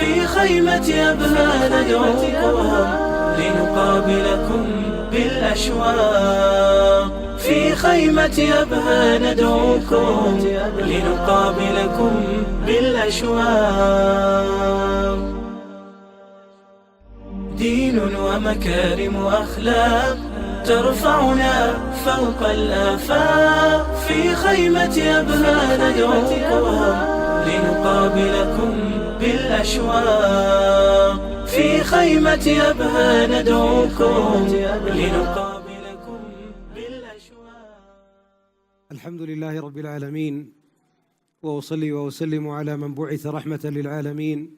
في خيمة أبها ندعوكم لنقابلكم بالأشواق. في خيمة أبها ندعوكم لنقابلكم بالأشواق. دين ومكارم وأخلاق ترفعنا فوق الآفاق. في خيمة أبها ندعوكم لنقابلكم بالأشواق. في خيمة أبها ندعوكم لنقابلكم بالأشواق. الحمد لله رب العالمين، وأصلي وأسلم على من بعث رحمة للعالمين،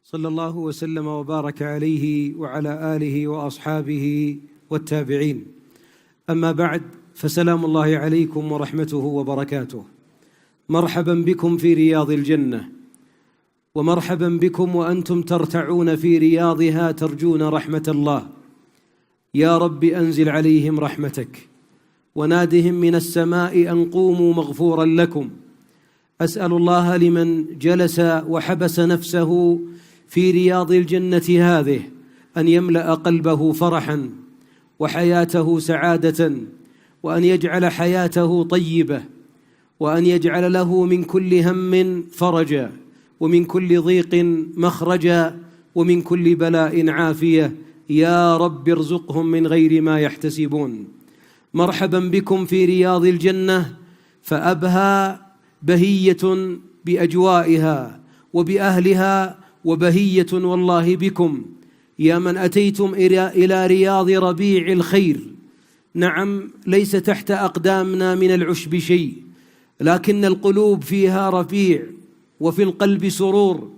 صلى الله وسلم وبارك عليه وعلى آله وأصحابه والتابعين. أما بعد، فسلام الله عليكم ورحمته وبركاته. مرحبا بكم في رياض الجنة، ومرحبا بكم وأنتم ترتعون في رياضها ترجون رحمة الله. يا رب أنزل عليهم رحمتك، ونادهم من السماء أن قوموا مغفورا لكم. أسأل الله لمن جلس وحبس نفسه في رياض الجنة هذه أن يملأ قلبه فرحا وحياته سعادة، وأن يجعل حياته طيبة، وأن يجعل له من كل هم فرجا، ومن كل ضيق مخرجا، ومن كل بلاء عافية. يا رب ارزقهم من غير ما يحتسبون. مرحبا بكم في رياض الجنة، فأبها بهية بأجوائها وبأهلها، وبهية والله بكم يا من أتيتم إلى رياض ربيع الخير. نعم، ليس تحت أقدامنا من العشب شيء، لكن القلوب فيها رفيع وفي القلب سرور.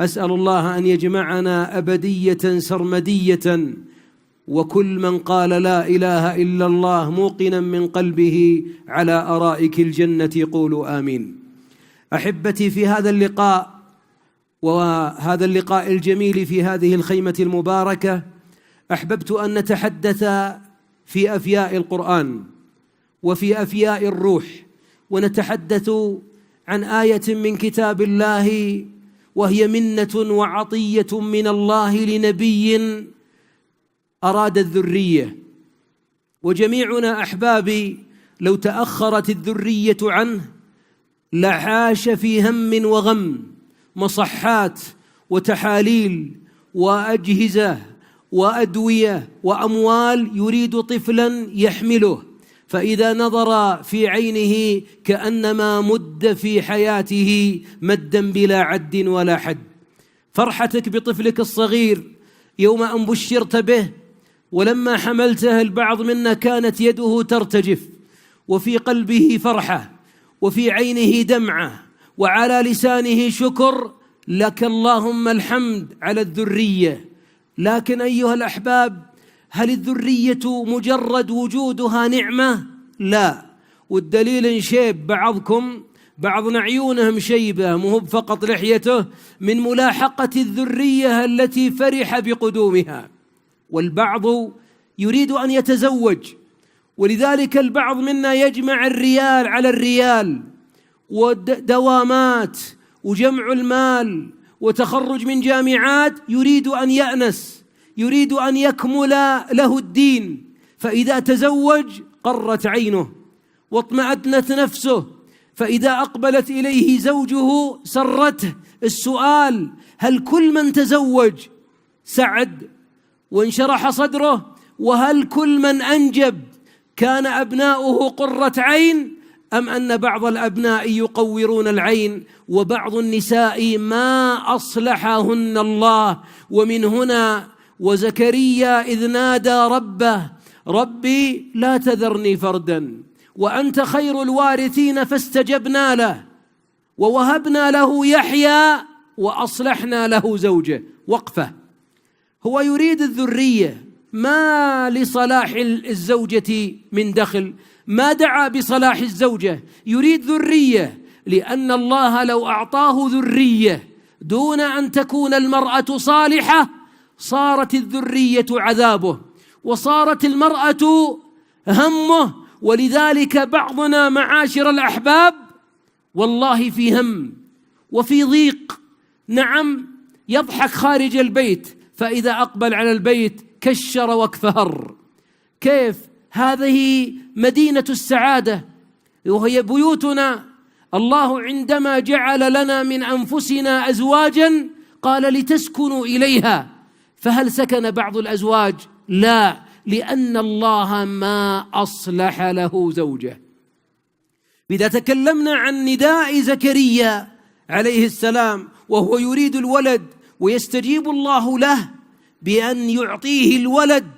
أسأل الله أن يجمعنا أبدية سرمدية، وكل من قال لا إله إلا الله موقنا من قلبه على أرائك الجنة قولوا آمين. أحبتي، في هذا اللقاء، وهذا اللقاء الجميل في هذه الخيمة المباركة، أحببت أن نتحدث في أفياء القرآن وفي أفياء الروح، ونتحدث عن آية من كتاب الله، وهي منة وعطية من الله لنبي أراد الذرية. وجميعنا أحبابي لو تأخرت الذرية عنه لعاش في هم وغم، مصحات وتحاليل وأجهزة وأدوية وأموال يريد طفلا يحمله، فإذا نظر في عينه كأنما مد في حياته مدا بلا عد ولا حد. فرحتك بطفلك الصغير يوم أن بشرت به، ولما حملته البعض منا كانت يده ترتجف، وفي قلبه فرحة، وفي عينه دمعة، وعلى لسانه شكر لك اللهم الحمد على الذرية. لكن أيها الأحباب، هل الذرية مجرد وجودها نعمة؟ لا، والدليل شيب بعض عيونهم شيبة، مو فقط لحيته، من ملاحقة الذرية التي فرح بقدومها. والبعض يريد أن يتزوج، ولذلك البعض منا يجمع الريال على الريال، ودوامات وجمع المال وتخرج من جامعات، يريد أن يأنس، يريد أن يكمل له الدين. فإذا تزوج قرت عينه واطمأنت نفسه، فإذا أقبلت إليه زوجه سرته. السؤال: هل كل من تزوج سعد وانشرح صدره؟ وهل كل من أنجب كان أبناؤه قرة عين؟ أم أن بعض الأبناء يقورون العين، وبعض النساء ما أصلحهن الله؟ ومن هنا وزكريا إذ نادى ربه ربي لا تذرني فردا وأنت خير الوارثين، فاستجبنا له ووهبنا له يحيى وأصلحنا له زوجه. وقفة، هو يريد الذرية، ما لصلاح الزوجة من دخل، ما دعا بصلاح الزوجة، يريد ذرية، لأن الله لو أعطاه ذرية دون أن تكون المرأة صالحة صارت الذرية عذابه، وصارت المرأة همه. ولذلك بعضنا معاشر الأحباب والله في هم وفي ضيق. نعم، يضحك خارج البيت، فإذا أقبل على البيت كشر واكفهر. كيف؟ هذه مدينة السعادة وهي بيوتنا. الله عندما جعل لنا من أنفسنا أزواجا قال لتسكنوا إليها، فهل سكن بعض الأزواج؟ لا، لأن الله ما أصلح له زوجه. إذا تكلمنا عن نداء زكريا عليه السلام وهو يريد الولد ويستجيب الله له بأن يعطيه الولد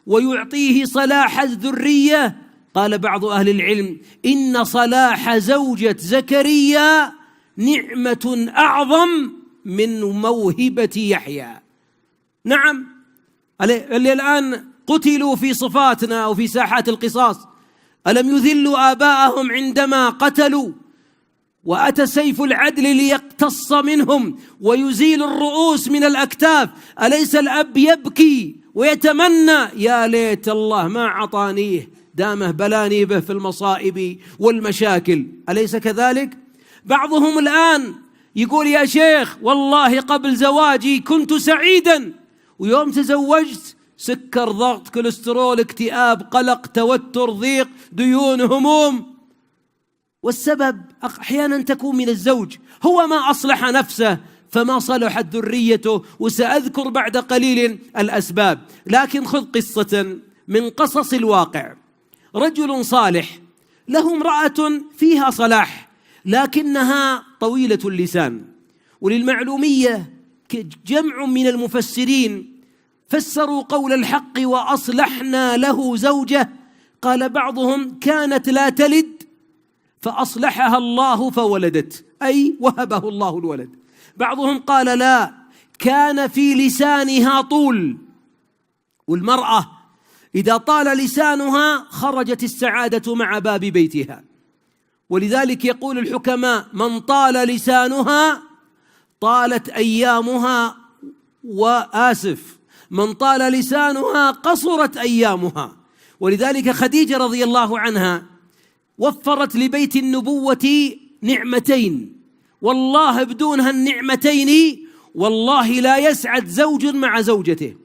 ويعطيه صلاح الذرية، قال بعض أهل العلم إن صلاح زوجة زكريا نعمة أعظم من موهبة يحيى. نعم، اللي الآن قتلوا في صفاتنا أو في ساحات القصاص ألم يذلوا آباءهم عندما قتلوا؟ وأتى سيف العدل ليقتص منهم ويزيل الرؤوس من الأكتاف. أليس الأب يبكي ويتمنى يا ليت الله ما عطانيه، دامه بلاني به في المصائب والمشاكل؟ أليس كذلك؟ بعضهم الآن يقول يا شيخ والله قبل زواجي كنت سعيدا، ويوم تزوجت سكر، ضغط، كوليسترول، اكتئاب، قلق، توتر، ضيق، ديون، هموم. والسبب أحيانا تكون من الزوج، هو ما أصلح نفسه فما صلحت ذريته، وسأذكر بعد قليل الأسباب. لكن خذ قصة من قصص الواقع. رجل صالح له امرأة فيها صلاح لكنها طويلة اللسان. وللمعلومية جمع من المفسرين فسروا قول الحق وأصلحنا له زوجه، قال بعضهم كانت لا تلد فأصلحها الله فولدت، أي وهبه الله الولد. بعضهم قال لا، كان في لسانها طول، والمرأة إذا طال لسانها خرجت السعادة مع باب بيتها. ولذلك يقول الحكماء من طال لسانها طالت أيامها، من طال لسانها قصرت أيامها. ولذلك خديجة رضي الله عنها وفرت لبيت النبوة نعمتين، والله بدونها النعمتين والله لا يسعد زوج مع زوجته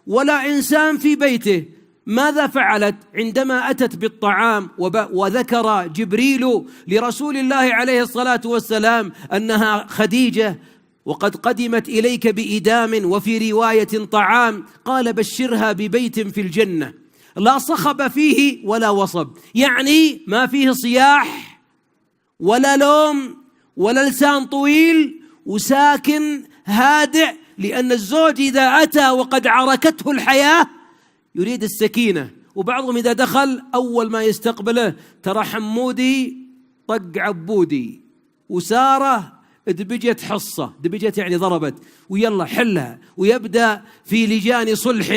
ولا إنسان في بيته. ماذا فعلت؟ عندما أتت بالطعام وذكر جبريل لرسول الله عليه الصلاة والسلام أنها خديجة وقد قدمت إليك بإدام وفي رواية طعام، قال بشرها ببيت في الجنة لا صخب فيه ولا وصب، يعني ما فيه صياح ولا لوم ولا لسان طويل، وساكن هادئ. لأن الزوج إذا أتى وقد عركته الحياة يريد السكينة. وبعضهم إذا دخل أول ما يستقبله ترى حمودي طق عبودي، وسارة دبجت حصة، دبجت يعني ضربت، ويلا حلها، ويبدأ في لجان صلح.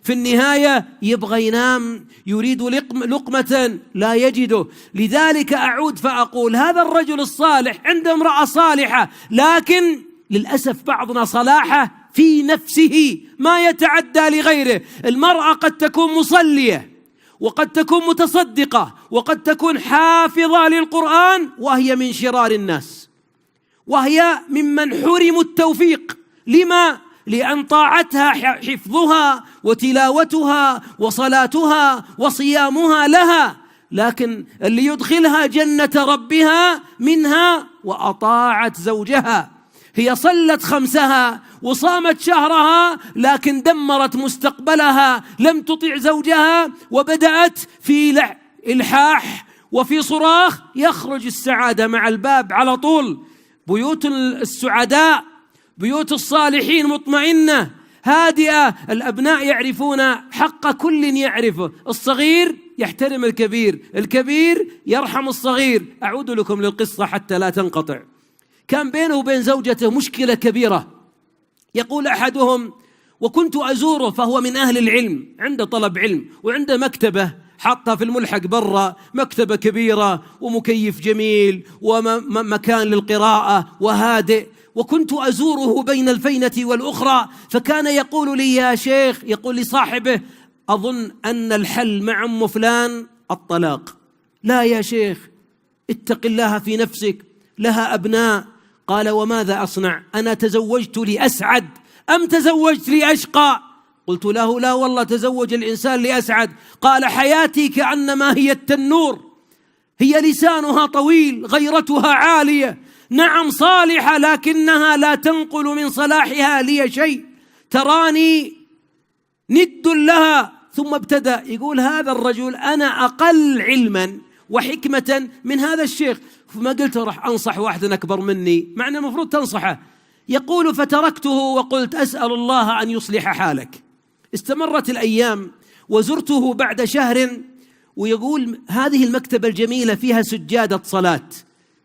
في النهاية يبغى ينام، يريد لقمة لا يجده. لذلك أعود فأقول هذا الرجل الصالح عنده امرأة صالحة، لكن للأسف بعضنا صلاحه في نفسه ما يتعدى لغيره. المرأة قد تكون مصلية وقد تكون متصدقة وقد تكون حافظة للقرآن وهي من شرار الناس، وهي ممن حرموا التوفيق. لما؟ لأن طاعتها حفظها وتلاوتها وصلاتها وصيامها لها، لكن اللي يدخلها جنة ربها منها وأطاعت زوجها. هي صلت خمسها وصامت شهرها لكن دمرت مستقبلها، لم تطع زوجها وبدأت في إلحاح وفي صراخ. يخرج السعادة مع الباب على طول. بيوت السعداء، بيوت الصالحين مطمئنة هادئة. الأبناء يعرفون حق كل يعرفه، الصغير يحترم الكبير، الكبير يرحم الصغير. أعود لكم للقصة حتى لا تنقطع. كان بينه وبين زوجته مشكلة كبيرة. يقول أحدهم وكنت أزوره، فهو من أهل العلم، عنده طلب علم وعنده مكتبة حطها في الملحق برا، مكتبة كبيرة ومكيف جميل ومكان للقراءة وهادئ. وكنت أزوره بين الفينة والأخرى، فكان يقول لي يا شيخ، يقول لصاحبه أظن أن الحل مع أم فلان الطلاق. لا يا شيخ، اتق الله في نفسك، لها أبناء. قال وماذا أصنع؟ أنا تزوجت لأسعد، أم تزوجت لأشقى؟ قلت له لا والله، تزوج الإنسان لأسعد. قال حياتي كأنما هي التنور، هي لسانها طويل، غيرتها عالية، نعم صالحة لكنها لا تنقل من صلاحها لي شيء، تراني ند لها. ثم ابتدأ يقول هذا الرجل أنا أقل علما وحكمة من هذا الشيخ، فما قلت راح أنصح واحد أكبر مني، معنى المفروض تنصحه. يقول فتركته وقلت أسأل الله أن يصلح حالك. استمرت الأيام وزرته بعد شهر، ويقول هذه المكتبة الجميلة فيها سجادة صلاة،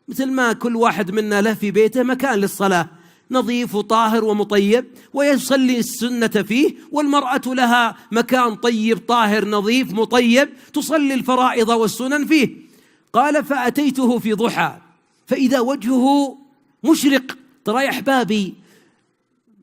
مثل ما كل واحد منا له في بيته مكان للصلاة، نظيف وطاهر ومطيب، ويصلي السنة فيه، والمرأة لها مكان طيب طاهر نظيف مطيب تصلي الفرائض والسنن فيه. قال فأتيته في ضحى فإذا وجهه مشرق. ترى يا أحبابي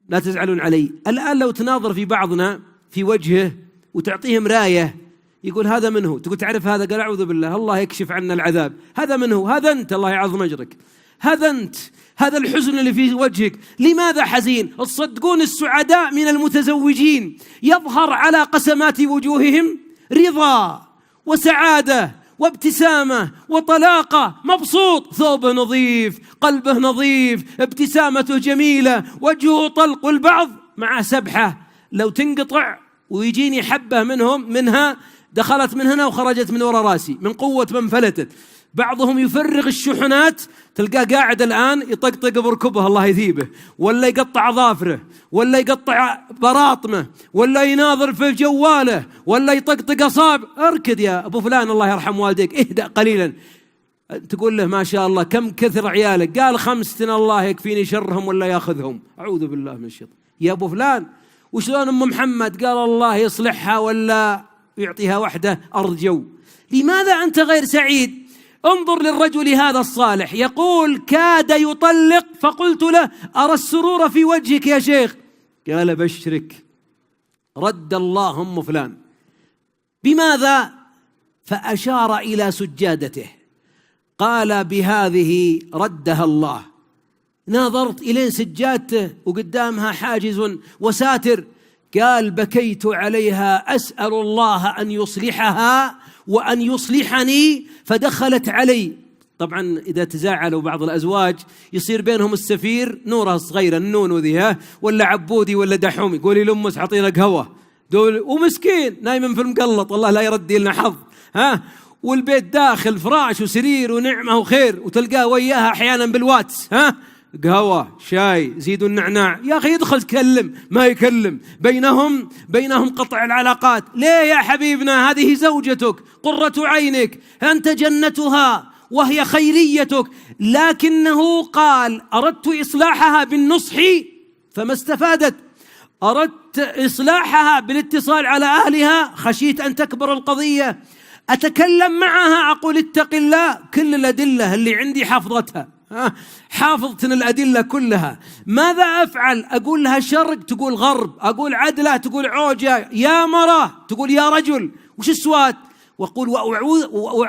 لا تزعلون علي، الآن لو تناظر في بعضنا في وجهه وتعطيه مراية يقول هذا منه، تقول تعرف هذا؟ قال أعوذ بالله، الله يكشف عنا العذاب. هذا منه؟ هذا أنت، الله يعظم أجرك، هذا أنت، هذا الحزن اللي في وجهك. لماذا حزين؟ تصدقون السعداء من المتزوجين يظهر على قسمات وجوههم رضا وسعادة وابتسامة وطلاقة، مبسوط، ثوبه نظيف، قلبه نظيف، ابتسامته جميلة، وجهه طلق. والبعض معه سبحة لو تنقطع ويجيني حبة منها دخلت من هنا وخرجت من وراء راسي من قوة من فلتت. بعضهم يفرغ الشحنات، تلقاه قاعد الآن يطقطق بركبه الله يثيبه، ولا يقطع أظافره، ولا يقطع براطمه، ولا يناظر في جواله، ولا يطقطق أصابع. اركد يا أبو فلان الله يرحم والديك، اهدأ قليلا. تقول له ما شاء الله كم كثر عيالك؟ قال 5 الله يكفيني شرهم ولا ياخذهم. أعوذ بالله من الشيطان. يا أبو فلان وشلون أم محمد؟ قال الله يصلحها ولا يعطيها وحده أرض جو. لماذا أنت غير سعيد؟ انظر للرجل هذا الصالح، يقول كاد يطلق، فقلت له أرى السرور في وجهك يا شيخ. قال بشرك، رد الله أم فلان. بماذا؟ فأشار إلى سجادته، قال بهذه ردها الله. ناظرت إلين سجادته وقدامها حاجز وساتر، قال بكيت عليها أسأل الله أن يصلحها وأن يصلحني، فدخلت علي. طبعا إذا تزاعلوا بعض الأزواج يصير بينهم السفير نورة صغيرة، النون ذي، ولا عبودي ولا دحومي، قولي لأمس حطينا قهوة، ومسكين نايم في المقلط، الله لا يردي لنا حظ، والبيت داخل فراش وسرير ونعمة وخير، وتلقاه وياها أحيانا بالواتس، قهوة شاي زيدوا النعناع. يا أخي يدخل تكلم ما يكلم، بينهم قطع العلاقات. ليه يا حبيبنا؟ هذه زوجتك، قرة عينك، أنت جنتها وهي خيريتك. لكنه قال أردت إصلاحها بالنصح فما استفادت، أردت إصلاحها بالاتصال على أهلها، خشيت أن تكبر القضية. أتكلم معها أقول اتق الله، كل الأدلة اللي عندي حافظتها، حافظت الأدلة كلها. ماذا أفعل؟ أقول لها شرق تقول غرب، أقول عدلة تقول عوجة، يا مرة تقول يا رجل، وش السواد؟ وأقول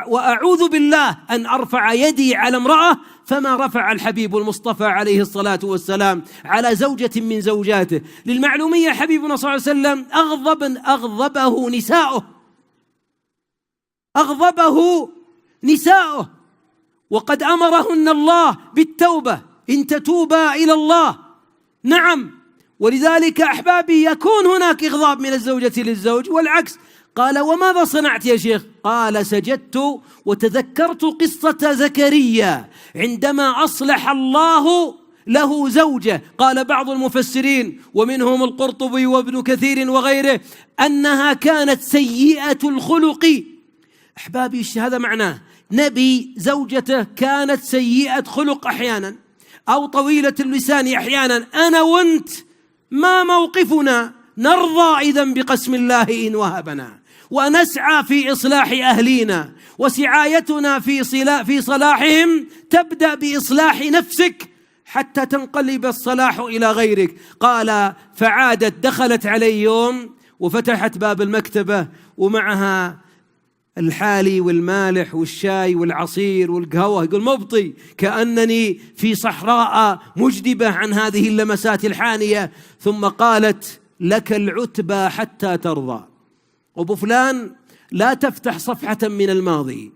وأعوذ بالله أن أرفع يدي على امرأة فما رفع الحبيب المصطفى عليه الصلاة والسلام على زوجة من زوجاته. للمعلومية حبيبنا صلى الله عليه وسلم أغضبه نساؤه، وقد أمرهن الله بالتوبة إن تتوبا إلى الله. نعم، ولذلك أحبابي يكون هناك إغضاب من الزوجة للزوج والعكس. قال وماذا صنعت يا شيخ؟ قال سجدت وتذكرت قصة زكريا عندما أصلح الله له زوجة. قال بعض المفسرين ومنهم القرطبي وابن كثير وغيره أنها كانت سيئة الخلق. أحبابي هذا معناه نبي زوجته كانت سيئة خلق أحيانا أو طويلة اللسان أحيانا. أنا وأنت ما موقفنا؟ نرضى إذن بقسم الله إن وهبنا، ونسعى في إصلاح أهلينا، وسعايتنا في صلاحهم تبدأ بإصلاح نفسك حتى تنقلب الصلاح إلى غيرك. قال فعادت، دخلت علي يوم وفتحت باب المكتبة ومعها الحالي والمالح والشاي والعصير والقهوة، يقول مبطي كأنني في صحراء مجدبة عن هذه اللمسات الحانية. ثم قالت: لك العتبى حتى ترضى. أبو فلان لا تفتح صفحة من الماضي،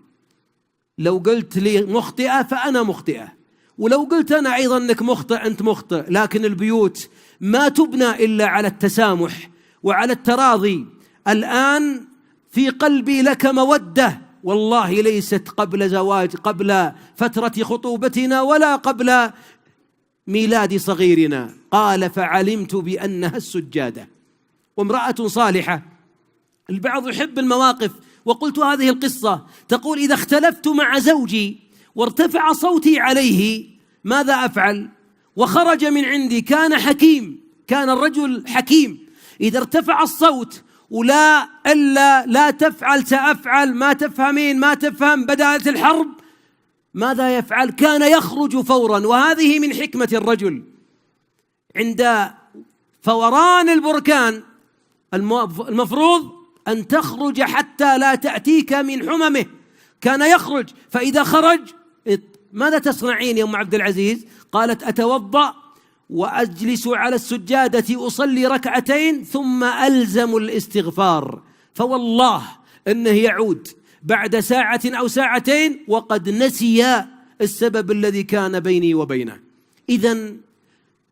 لو قلت لي مخطئة فأنا مخطئة، ولو قلت أنا أيضا أنك مخطئ أنت مخطئ، لكن البيوت ما تبنى إلا على التسامح وعلى التراضي. الآن في قلبي لك مودة، والله ليست قبل زواج، قبل فترة خطوبتنا ولا قبل ميلاد صغيرنا. قال: فعلمت بأنها السجادة. وامرأة صالحة، البعض يحب المواقف، وقلت هذه القصة، تقول: إذا اختلفت مع زوجي وارتفع صوتي عليه ماذا أفعل؟ وخرج من عندي، كان حكيم، كان الرجل حكيم، إذا ارتفع الصوت ولا إلا لا تفعل سأفعل، ما تفهمين ما تفهم، بدأت الحرب، ماذا يفعل؟ كان يخرج فورا. وهذه من حكمة الرجل، عند فوران البركان المفروض أن تخرج حتى لا تأتيك من حممه. كان يخرج، فإذا خرج: ماذا تصنعين يا أم عبد العزيز؟ قالت: أتوضأ وأجلس على السجادة أصلي ركعتين ثم ألزم الاستغفار. فوالله أنه يعود بعد ساعة أو ساعتين وقد نسي السبب الذي كان بيني وبينه. إذن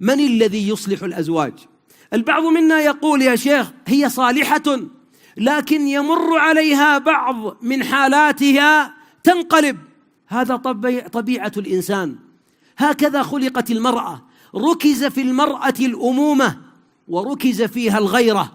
من الذي يصلح الأزواج؟ البعض منا يقول: يا شيخ هي صالحة، لكن يمر عليها بعض من حالاتها تنقلب. هذا طبيعة الإنسان، هكذا خلقت المرأة. ركز في المرأة الأمومة وركز فيها الغيرة،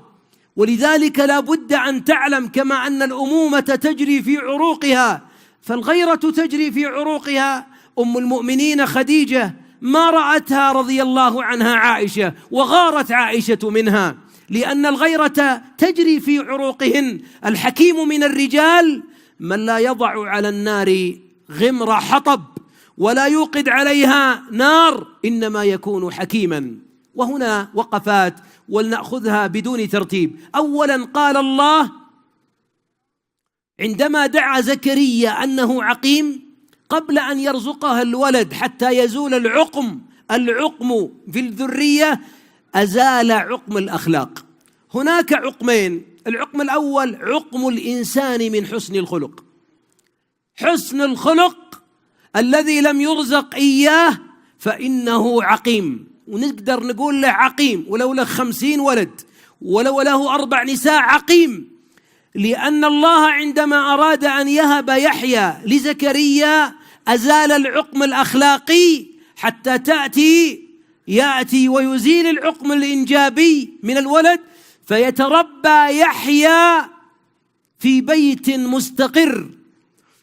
ولذلك لا بد أن تعلم كما أن الأمومة تجري في عروقها فالغيرة تجري في عروقها. أم المؤمنين خديجة ما رأتها رضي الله عنها عائشة، وغارت عائشة منها، لأن الغيرة تجري في عروقهن. الحكيم من الرجال من لا يضع على النار غمر حطب ولا يوقد عليها نار، إنما يكون حكيما. وهنا وقفات ولنأخذها بدون ترتيب. أولا قال الله عندما دعا زكريا أنه عقيم قبل أن يرزقها الولد حتى يزول العقم في الذرية، أزال عقم الأخلاق. هناك عقمين: العقم الأول عقم الإنسان من حسن الخلق، حسن الخلق الذي لم يرزق إياه فإنه عقيم، ونقدر نقول له عقيم ولو له 50 ولد ولو له 4 نساء عقيم. لأن الله عندما أراد أن يهب يحيى لزكريا أزال العقم الأخلاقي حتى يأتي ويزيل العقم الإنجابي من الولد، فيتربى يحيى في بيت مستقر.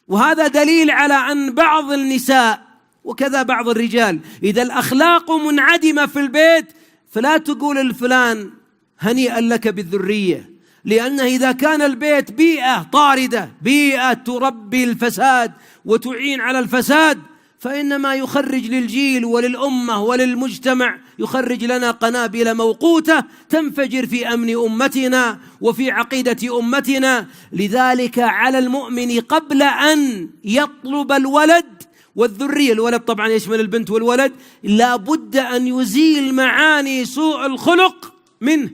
وهذا دليل على أن بعض النساء وكذا بعض الرجال إذا الأخلاق منعدمة في البيت فلا تقول الفلان هنيئا لك بالذرية، لأنه إذا كان البيت بيئة طاردة، بيئة تربي الفساد وتعين على الفساد، فإنما يخرج للجيل وللأمة وللمجتمع، يخرج لنا قنابل موقوتة تنفجر في أمن أمتنا وفي عقيدة أمتنا. لذلك على المؤمن قبل أن يطلب الولد والذرية، الولد طبعا يشمل البنت والولد، لا بد أن يزيل معاني سوء الخلق منه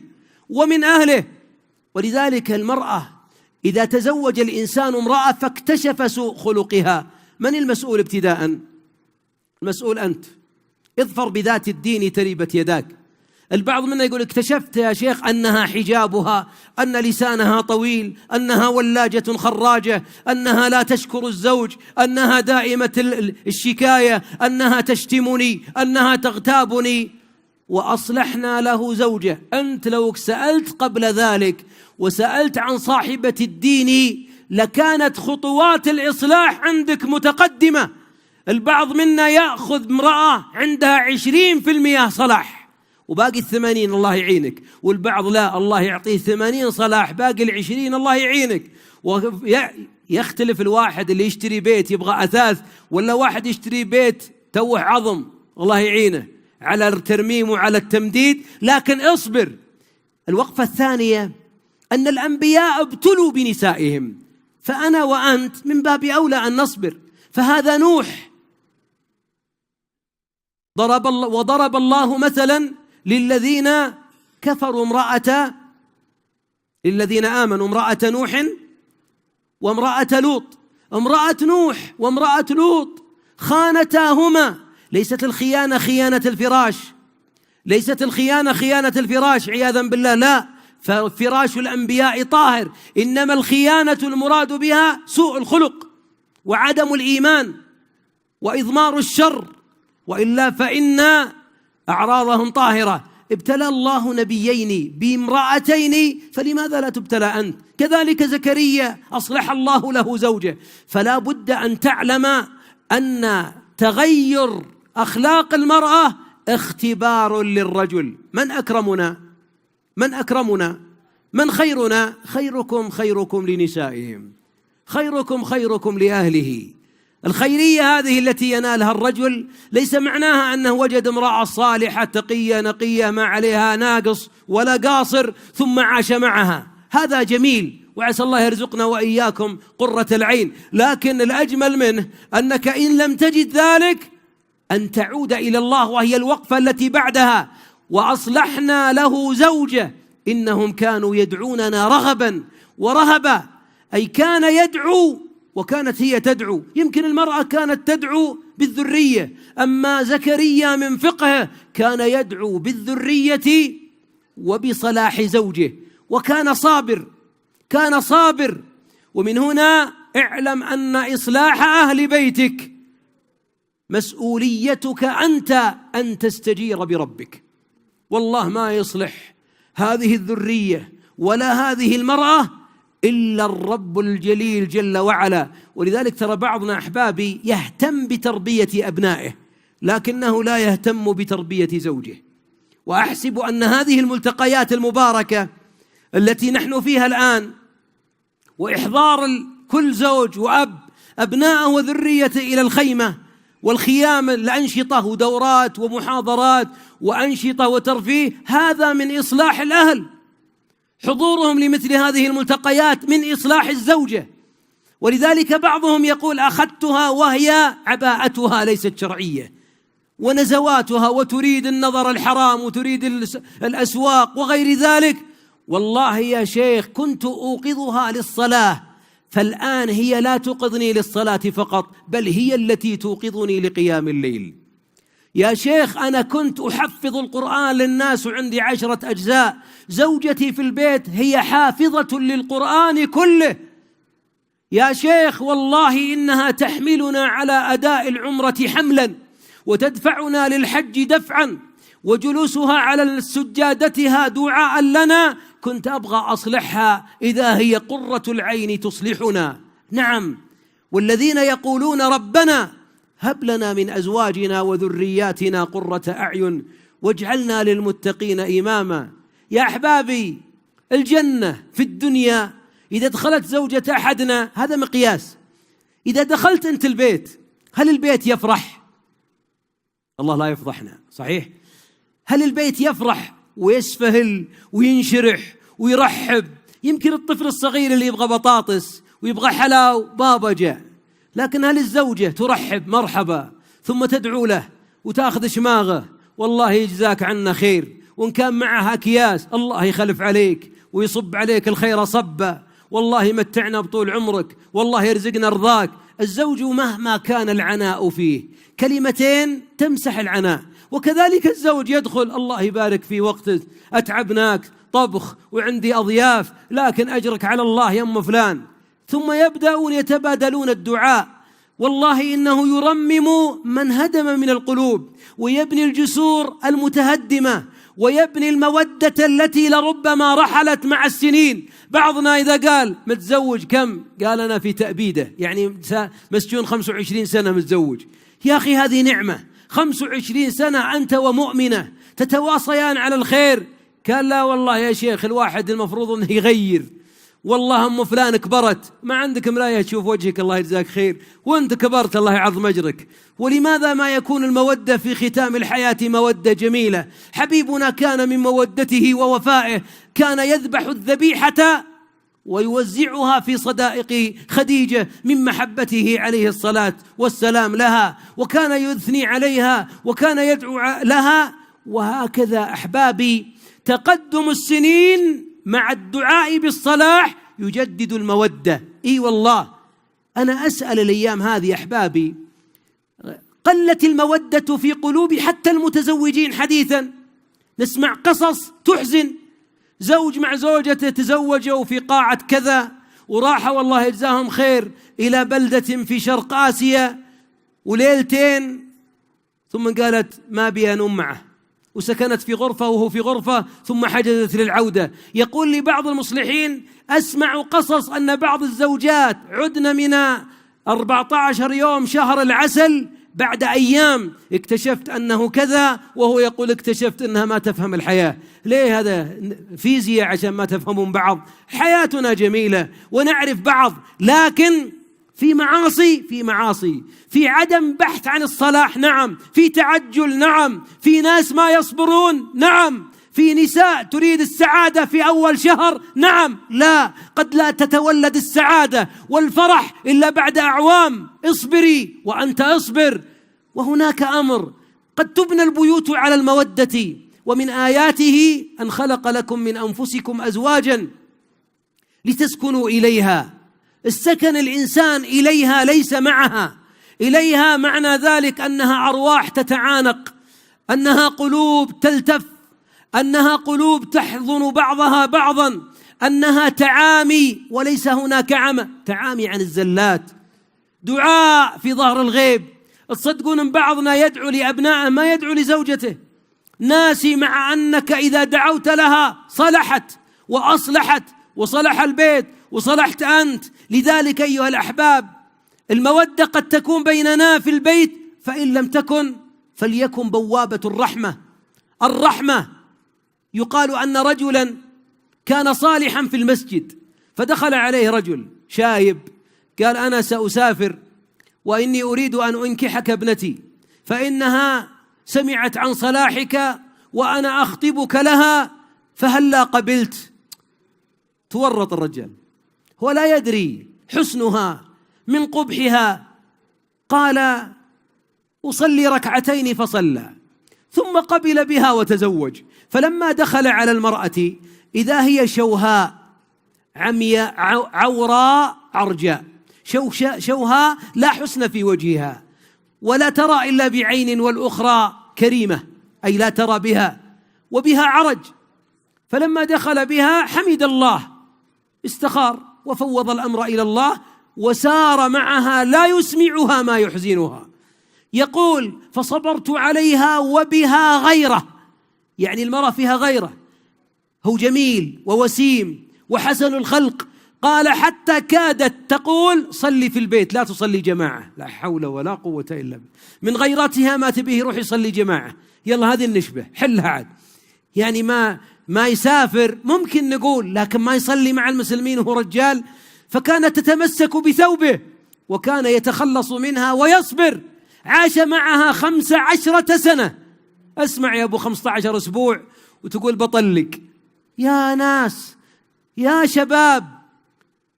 ومن أهله. ولذلك المرأة إذا تزوج الإنسان امرأة فاكتشف سوء خلقها، من المسؤول ابتداء؟ المسؤول أنت. اظفر بذات الدين تربت يداك. البعض منا يقول: اكتشفت يا شيخ أنها حجابها، أن لسانها طويل، أنها ولاجة خراجة، أنها لا تشكر الزوج، أنها دائمة الشكاية، أنها تشتمني، أنها تغتابني. وأصلحنا له زوجه. أنت لو سألت قبل ذلك وسألت عن صاحبة الدين لكانت خطوات الإصلاح عندك متقدمة. البعض منا يأخذ امرأة عندها 20% صلاح وباقي 80 الله يعينك، والبعض لا، الله يعطيه 80 صلاح باقي 20 الله يعينك. ويختلف الواحد اللي يشتري بيت يبغى أثاث، ولا واحد يشتري بيت توه عظم الله يعينه على الترميم وعلى التمديد. لكن اصبر. الوقفة الثانية أن الأنبياء ابتلوا بنسائهم، فأنا وأنت من باب أولى أن نصبر. فهذا نوح، وضرب الله مثلا للذين كفروا للذين آمنوا امرأة نوح وامرأة لوط. امرأة نوح وامرأة لوط خانتاهما. ليست الخيانة خيانة الفراش، ليست الخيانة خيانة الفراش عياذا بالله، لا، ففراش الأنبياء طاهر، إنما الخيانة المراد بها سوء الخلق وعدم الإيمان وإضمار الشر، وإلا فإن أعراضهم طاهرة. ابتلى الله نبيين بامرأتين، فلماذا لا تبتلى أنت؟ كذلك زكريا أصلح الله له زوجه. فلا بد أن تعلم أن تغير أخلاق المرأة اختبار للرجل. من أكرمنا؟ من أكرمنا؟ من خيرنا؟ خيركم خيركم لنسائهم، خيركم خيركم لأهله. الخيرية هذه التي ينالها الرجل ليس معناها أنه وجد امرأة صالحة تقية نقية ما عليها ناقص ولا قاصر ثم عاش معها، هذا جميل وعسى الله يرزقنا وإياكم قرة العين، لكن الأجمل منه أنك إن لم تجد ذلك أن تعود إلى الله، وهي الوقفة التي بعدها: وأصلحنا له زوجه إنهم كانوا يدعوننا رغبا ورهبا. أي كان يدعو وكانت هي تدعو. يمكن المرأة كانت تدعو بالذرية، أما زكريا من فقهه كان يدعو بالذرية وبصلاح زوجه، وكان صابر، كان صابر. ومن هنا اعلم أن إصلاح أهل بيتك مسؤوليتك أنت أن تستجير بربك. والله ما يصلح هذه الذرية ولا هذه المرأة إلا الرب الجليل جل وعلا. ولذلك ترى بعضنا أحبابي يهتم بتربية أبنائه لكنه لا يهتم بتربية زوجه. وأحسب أن هذه الملتقيات المباركة التي نحن فيها الآن، وإحضار كل زوج وأب أبناءه وذريته إلى الخيمة والخيام، الأنشطة ودورات ومحاضرات وأنشطة وترفيه، هذا من إصلاح الأهل. حضورهم لمثل هذه الملتقيات من إصلاح الزوجة. ولذلك بعضهم يقول: أخذتها وهي عباءتها ليست شرعية، ونزواتها، وتريد النظر الحرام، وتريد الأسواق وغير ذلك. والله يا شيخ كنت أوقظها للصلاة، فالآن هي لا توقظني للصلاة فقط، بل هي التي توقظني لقيام الليل. يا شيخ أنا كنت أحفظ القرآن للناس وعندي 10 أجزاء، زوجتي في البيت هي حافظة للقرآن كله. يا شيخ والله إنها تحملنا على أداء العمرة حملا، وتدفعنا للحج دفعا، وجلوسها على سجادتها دعاء لنا. كنت أبغى أصلحها إذا هي قرة العين تصلحنا. نعم، والذين يقولون: ربنا هب لنا من أزواجنا وذرياتنا قرة أعين واجعلنا للمتقين إماما. يا أحبابي، الجنة في الدنيا إذا دخلت زوجة أحدنا هذا مقياس. إذا دخلت أنت البيت، هل البيت يفرح؟ الله لا يفضحنا، صحيح؟ هل البيت يفرح ويسفهل وينشرح ويرحب؟ يمكن الطفل الصغير اللي يبغى بطاطس ويبغى حلاو بابا جاء، لكن هل الزوجة ترحب مرحبا ثم تدعو له وتأخذ شماغه: والله يجزاك عنا خير، وإن كان معها أكياس الله يخلف عليك ويصب عليك الخير صبا، والله متعنا بطول عمرك، والله يرزقنا رضاك. الزوج مهما كان العناء فيه كلمتين تمسح العناء. وكذلك الزوج يدخل: الله يبارك في وقتك، أتعبناك طبخ وعندي أضياف، لكن أجرك على الله يا أم فلان. ثم يبدأون يتبادلون الدعاء. والله إنه يرمم من هدم من القلوب، ويبني الجسور المتهدمة، ويبني المودة التي لربما رحلت مع السنين. بعضنا إذا قال متزوج كم؟ قال أنا في تأبيده، يعني مسجون 25 سنة متزوج. يا أخي هذه نعمة، 25 سنة أنت ومؤمنة تتواصيان على الخير. قال: لا والله يا شيخ الواحد المفروض أنه يغير، والله أم فلان كبرت، ما عندك مراية تشوف وجهك الله يجزاك خير، وأنت كبرت الله يعظم أجرك. ولماذا ما يكون المودة في ختام الحياة مودة جميلة؟ حبيبنا كان من مودته ووفائه كان يذبح الذبيحة ويوزعها في صدائق خديجة من محبته عليه الصلاة والسلام لها، وكان يثني عليها وكان يدعو لها. وهكذا أحبابي تقدم السنين مع الدعاء بالصلاح يجدد المودة. إي والله أنا أسأل الأيام هذه أحبابي، قلت المودة في قلوب حتى المتزوجين حديثا. نسمع قصص تحزن، زوج مع زوجته تزوجوا في قاعة كذا وراحوا والله يجزاهم خير إلى بلدة في شرق آسيا وليلتين، ثم قالت ما بي أنوم معه، وسكنت في غرفة وهو في غرفة، ثم حجزت للعودة. يقول لي بعض المصلحين أسمع قصص أن بعض الزوجات عدن من 14 يوم شهر العسل بعد أيام اكتشفت أنه كذا، وهو يقول اكتشفت أنها ما تفهم الحياة. ليه هذا؟ فيزياء عشان ما تفهمون بعض. حياتنا جميلة ونعرف بعض، لكن في معاصي، في عدم بحث عن الصلاح، نعم، في تعجل، نعم، في ناس ما يصبرون، نعم، في نساء تريد السعادة في أول شهر، نعم، لا، قد لا تتولد السعادة والفرح إلا بعد أعوام. اصبري وأنت اصبر. وهناك أمر، قد تبنى البيوت على المودة، ومن آياته أن خلق لكم من أنفسكم أزواجا لتسكنوا إليها. السكن الإنسان إليها ليس معها، إليها معنى ذلك أنها أرواح تتعانق، أنها قلوب تلتف، أنها قلوب تحضن بعضها بعضا، أنها تعامي وليس هناك عمى. تعامي عن الزلات، دعاء في ظهر الغيب. تصدقون ان بعضنا يدعو لأبنائه ما يدعو لزوجته، ناسي مع أنك إذا دعوت لها صلحت وأصلحت وصلح البيت وصلحت أنت. لذلك أيها الأحباب المودة قد تكون بيننا في البيت، فإن لم تكن فليكن بوابة الرحمة. يقال أن رجلا كان صالحا في المسجد، فدخل عليه رجل شايب قال أنا سأسافر وإني أريد أن أنكحك ابنتي، فإنها سمعت عن صلاحك وأنا أخطبك لها، فهلا قبلت؟ تورط الرجال، هو لا يدري حسنها من قبحها. قال أصلي ركعتين، فصلى ثم قبل بها وتزوج. فلما دخل على المرأة إذا هي شوهاء عمياء عوراء عرجاء، شوهاء لا حسن في وجهها ولا ترى إلا بعين، والأخرى كريمة أي لا ترى بها وبها عرج. فلما دخل بها حمد الله، استخار وفوض الأمر إلى الله وسار معها لا يسمعها ما يحزنها. يقول فصبرت عليها وبها غيرة، يعني المرأة فيها غيرة، هو جميل ووسيم وحسن الخلق. قال حتى كادت تقول صلي في البيت لا تصلي جماعة. لا حول ولا قوة إلا بالله. من غيرتها ما تبيه روح يصلي جماعة، يلا هذه النشبة حلها عاد. يعني ما يسافر ممكن نقول، لكن ما يصلي مع المسلمين وهو رجال. فكانت تتمسك بثوبه وكان يتخلص منها ويصبر. عاش معها 15 سنة. اسمع يا أبو 15 أسبوع وتقول بطلق. يا ناس، يا شباب،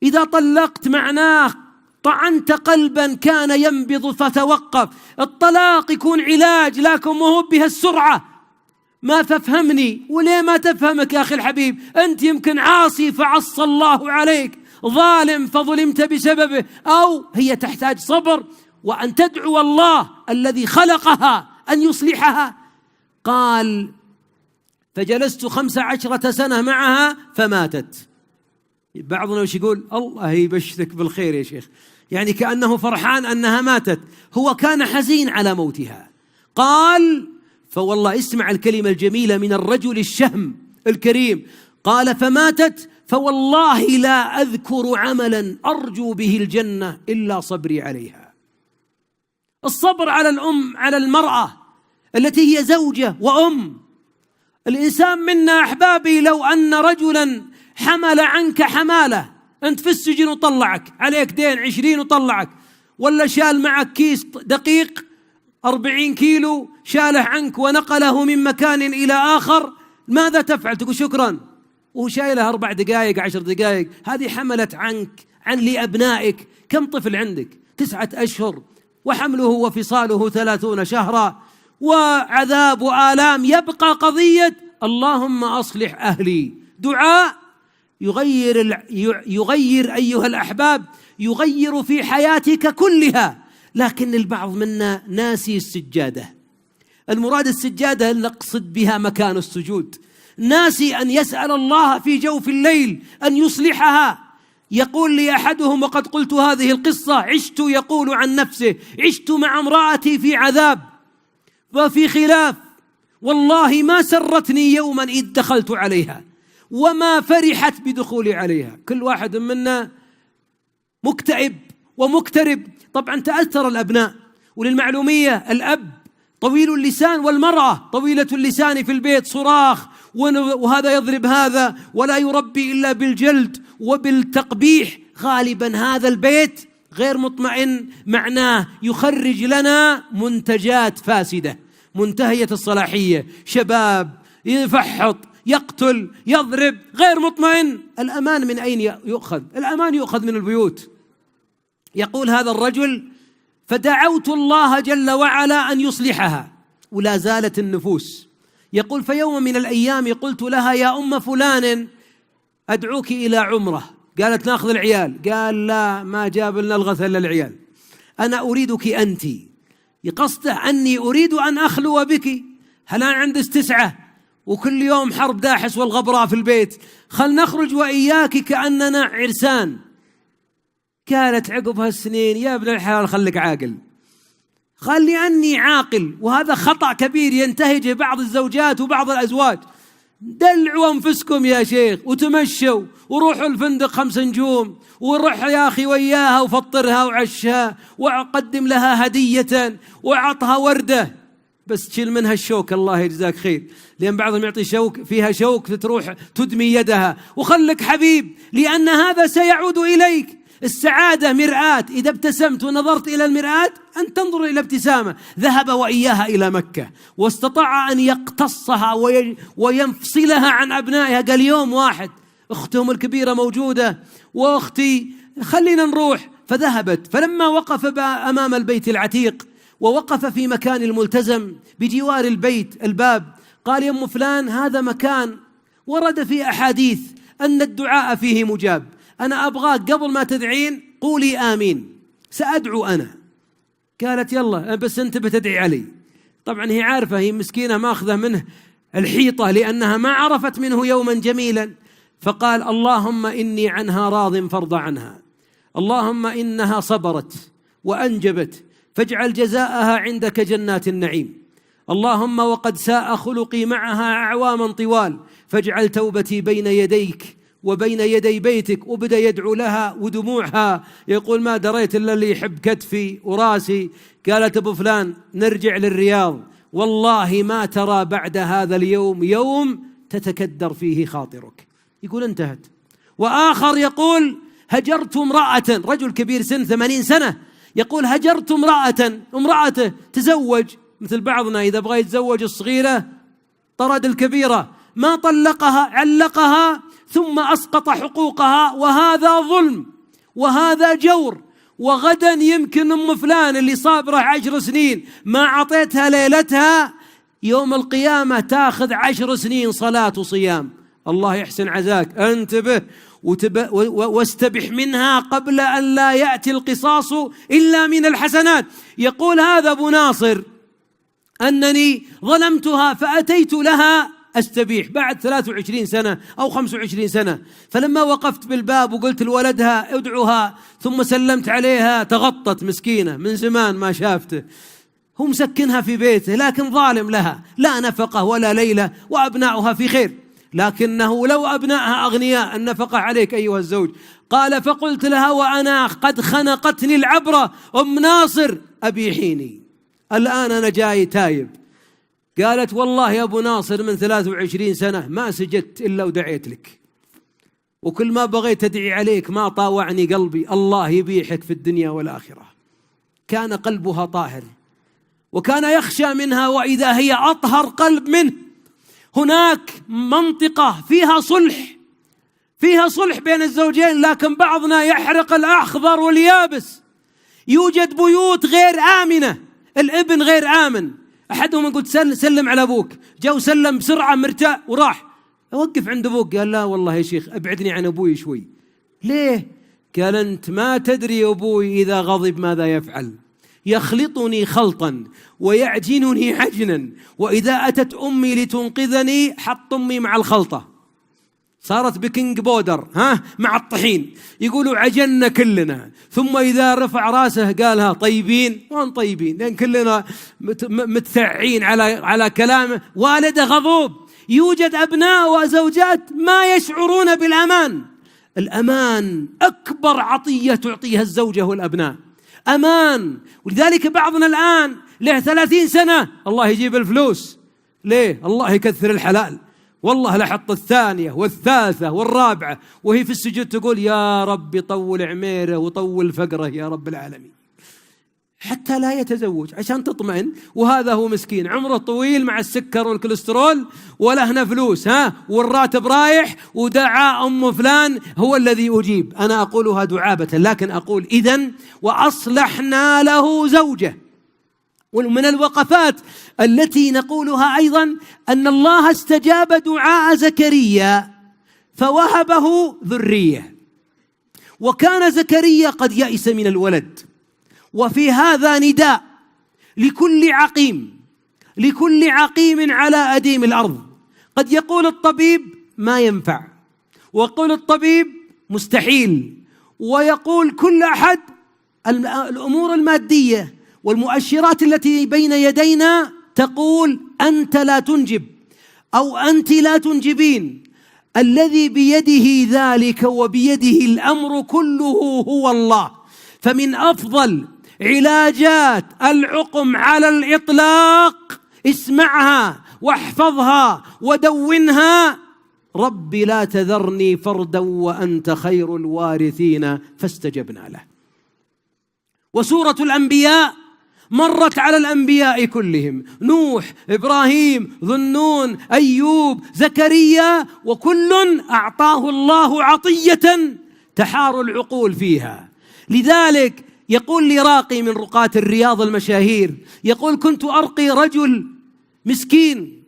إذا طلقت معناه طعنت قلبا كان ينبض فتوقف. الطلاق يكون علاج، لكن مو بهالسرعة. ما تفهمني وليه ما تفهمك يا أخي الحبيب؟ أنت يمكن عاصي فعصى الله عليك، ظالم فظلمت بسببه، أو هي تحتاج صبر وأن تدعو الله الذي خلقها أن يصلحها. قال فجلست 15 سنة معها فماتت. بعضنا وش يقول؟ الله يبشرك بالخير يا شيخ، يعني كأنه فرحان أنها ماتت، هو كان حزين على موتها. قال فوالله، اسمع الكلمة الجميلة من الرجل الشهم الكريم، قال فماتت فوالله لا أذكر عملا أرجو به الجنة إلا صبري عليها. الصبر على المرأة التي هي زوجة وأم. الإنسان منا أحبابي لو أن رجلا حمل عنك حمالة، أنت في السجن وطلعك، عليك دين 20 وطلعك، ولا شال معك كيس دقيق 40 كيلو شاله عنك ونقله من مكان إلى آخر، ماذا تفعل؟ تقول شكرا، وشايلها 4 دقائق 10 دقائق، هذه حملت عن لأبنائك. كم طفل عندك؟ 9 أشهر، وحمله وفصاله 30 شهرا، وعذاب وآلام. يبقى قضية اللهم أصلح أهلي. دعاء يغير أيها الأحباب، يغير في حياتك كلها. لكن البعض منا ناسي السجادة. المراد السجادة نقصد بها مكان السجود، ناسي أن يسأل الله في جوف الليل أن يصلحها. يقول لي أحدهم، وقد قلت هذه القصة، عشت، يقول عن نفسه، عشت مع امرأتي في عذاب وفي خلاف، والله ما سرتني يوما إذ دخلت عليها وما فرحت بدخولي عليها. كل واحد منا مكتئب ومكترب. طبعا تأثر الأبناء. وللمعلومية، الأب طويل اللسان والمرأة طويلة اللسان في البيت، صراخ، وهذا يضرب هذا، ولا يربي إلا بالجلد وبالتقبيح. غالبا هذا البيت غير مطمئن، معناه يخرج لنا منتجات فاسدة منتهية الصلاحية، شباب يفحط، يقتل، يضرب، غير مطمئن. الأمان من أين يؤخذ؟ الأمان يؤخذ من البيوت. يقول هذا الرجل: فدعوت الله جل وعلا أن يصلحها، ولا زالت النفوس. يقول: فيوم من الأيام قلت لها: يا أم فلان أدعوك إلى عمرة. قالت: ناخذ العيال. قال: لا، ما جاب لنا الغث إلا العيال، أنا أريدك أنت. قصده أني أريد أن أخلو بك. هل أنا عندي 9 وكل يوم حرب داحس والغبراء في البيت، خل نخرج وإياك كأننا عرسان. قالت عقب هالسنين: يا ابن الحلال خليك عاقل. قال: لأني عاقل، وهذا خطأ كبير ينتهجه بعض الزوجات وبعض الأزواج. دلعوا أنفسكم يا شيخ، وتمشوا وروحوا الفندق 5 نجوم، وروح يا أخي وياها وفطرها وعشها وقدم لها هدية وعطها وردة، بس تشيل منها الشوك. الله يجزاك خير، لأن بعضهم يعطي شوك فيها شوك تروح تدمي يدها. وخلك حبيب، لأن هذا سيعود إليك. السعادة مرآة، إذا ابتسمت ونظرت إلى المرآة أن تنظر إلى ابتسامة. ذهب وإياها إلى مكة واستطاع أن يقتصها وينفصلها عن أبنائها. قال: يوم واحد أختهم الكبيرة موجودة وأختي، خلينا نروح. فذهبت. فلما وقف أمام البيت العتيق ووقف في مكان الملتزم بجوار البيت الباب، قال: يا أم فلان، هذا مكان ورد في أحاديث أن الدعاء فيه مجاب. أنا أبغاك قبل ما تدعين قولي آمين، سأدعو أنا. قالت: يلا، بس أنت بتدعي علي. طبعا هي عارفة، هي مسكينة ماخذة منه الحيطة لأنها ما عرفت منه يوما جميلا. فقال: اللهم إني عنها راض فارض عنها، اللهم إنها صبرت وأنجبت فاجعل جزاءها عندك جنات النعيم، اللهم وقد ساء خلقي معها أعواما طوال فاجعل توبتي بين يديك وبين يدي بيتك. وبدأ يدعو لها ودموعها يقول: ما دريت إلا اللي يحب كتفي وراسي. قالت: أبو فلان، نرجع للرياض، والله ما ترى بعد هذا اليوم يوم تتكدر فيه خاطرك. يقول: انتهت. وآخر يقول: هجرت امرأة، رجل كبير سن 80 سنة، يقول: هجرت امرأته تزوج، مثل بعضنا إذا بغى يتزوج الصغيرة طرد الكبيرة، ما طلقها، علقها ثم أسقط حقوقها. وهذا ظلم وهذا جور. وغدا يمكن أم فلان اللي صابرة 10 سنين ما عطيتها ليلتها، يوم القيامة تاخذ 10 سنين صلاة وصيام. الله يحسن عزاك، انتبه واستبح منها قبل أن لا يأتي القصاص إلا من الحسنات. يقول هذا أبو ناصر: أنني ظلمتها فأتيت لها أستبيح بعد 23 سنة أو 25 سنة. فلما وقفت بالباب وقلت لولدها ادعوها ثم سلمت عليها، تغطت مسكينة، من زمان ما شافته. هو مسكنها في بيته لكن ظالم لها، لا نفقة ولا ليلة، وأبناؤها في خير، لكنه لو أبنائها أغنياء النفقة عليك أيها الزوج. قال: فقلت لها وأنا قد خنقتني العبرة: أم ناصر أبيحيني، الآن أنا جاي تايب. قالت: والله يا أبو ناصر من 23 سنة ما سجدت إلا ودعيت لك، وكل ما بغيت أدعي عليك ما طاوعني قلبي، الله يبيحك في الدنيا والآخرة. كان قلبها طاهر وكان يخشى منها، وإذا هي أطهر قلب منه. هناك منطقة فيها صلح فيها صلح بين الزوجين، لكن بعضنا يحرق الأخضر واليابس. يوجد بيوت غير آمنة، الابن غير آمن، أحدهم يقول سلم على أبوك، جو سلم بسرعة مرتاح وراح، أوقف عند أبوك، قال لا والله يا شيخ أبعدني عن أبوي شوي. ليه؟ قال أنت ما تدري أبوي إذا غضب ماذا يفعل، يخلطني خلطا ويعجنني عجنا، وإذا أتت أمي لتنقذني حط أمي مع الخلطة، صارت بيكنج بودر مع الطحين، يقولوا عجلنا كلنا. ثم إذا رفع راسه قالها طيبين، وان طيبين لأن كلنا متثعين على كلامه. والده غضوب. يوجد أبناء وزوجات ما يشعرون بالأمان. الأمان أكبر عطية تعطيها الزوجة والأبناء، أمان. ولذلك بعضنا الآن له 30 سنة الله يجيب الفلوس، ليه؟ الله يكثر الحلال، والله لحط الثانية والثالثة والرابعة، وهي في السجود تقول يا رب طول عميره وطول فقره يا رب العالمين، حتى لا يتزوج عشان تطمئن. وهذا هو مسكين عمره طويل مع السكر والكوليسترول ولهنا فلوس والراتب رايح، ودعاء أم فلان هو الذي أجيب. أنا أقولها دعابة، لكن أقول إذن وأصلحنا له زوجه. ومن الوقفات التي نقولها أيضا أن الله استجاب دعاء زكريا فوهبه ذرية، وكان زكريا قد يئس من الولد. وفي هذا نداء لكل عقيم على أديم الأرض. قد يقول الطبيب ما ينفع، ويقول الطبيب مستحيل، ويقول كل أحد الأمور المادية والمؤشرات التي بين يدينا تقول أنت لا تنجب أو أنت لا تنجبين. الذي بيده ذلك وبيده الأمر كله هو الله. فمن أفضل علاجات العقم على الإطلاق، اسمعها واحفظها ودونها: رب لا تذرني فردا وأنت خير الوارثين، فاستجبنا له. وسورة الأنبياء مرت على الأنبياء كلهم، نوح، إبراهيم، ذو النون، أيوب، زكريا، وكل أعطاه الله عطية تحار العقول فيها. لذلك يقول لي راقي من رقاة الرياض المشاهير، يقول كنت أرقي رجل مسكين